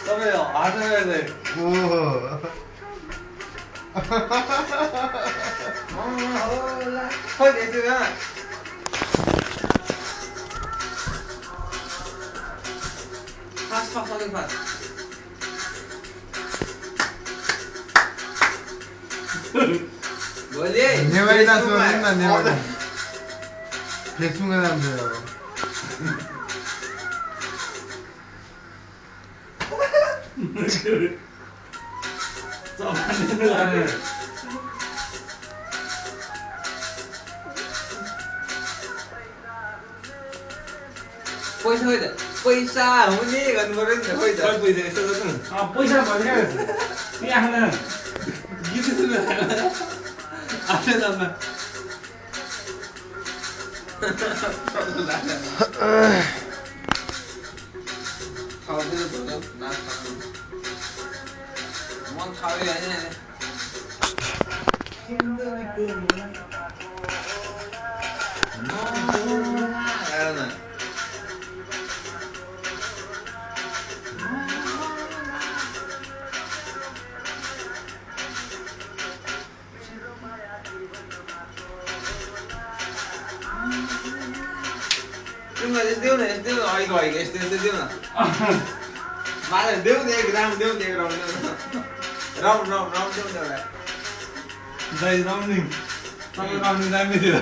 तपाईँ हाँसेर चाहिँ खोइ त्यसो कहाँ फास्ट फास्ट अलिक फास्ट भोलि नेवारीलाई सोध्नु न नेवारी फेसबुकमा जान्छ पैसा खोइ त पैसा हुने गर्नु पर्यो नि त खोइ त पैसा यस्तो गर्नु पैसा भइसक्यो त्यहाँ आउँदैन गीत सुन्नु आफ्नो नाममा मन खायो होइन तिमीलाई यस्तो देऊ न यस्तो अहिलेको यस्तो यस्तो देऊ न मलाई देऊ न एक राउन्ड देऊ न एक राउन्ड देऊ न राउन्ड राउन्ड राउन्ड देऊ न एउटा दाइ राउन्डिङ तपाईँ राउन्डिङ दामी थियो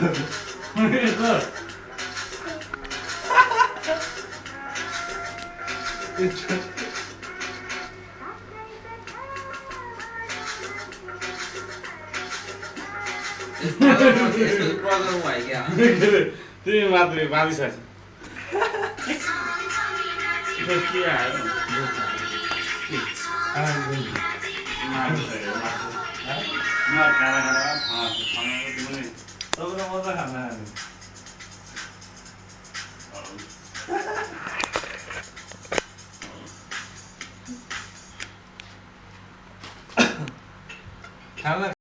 प्रब्लम भयो क्या तिमी मात्रै बाँधिसक्छ के आयो तपाईँको मजा खाना खाना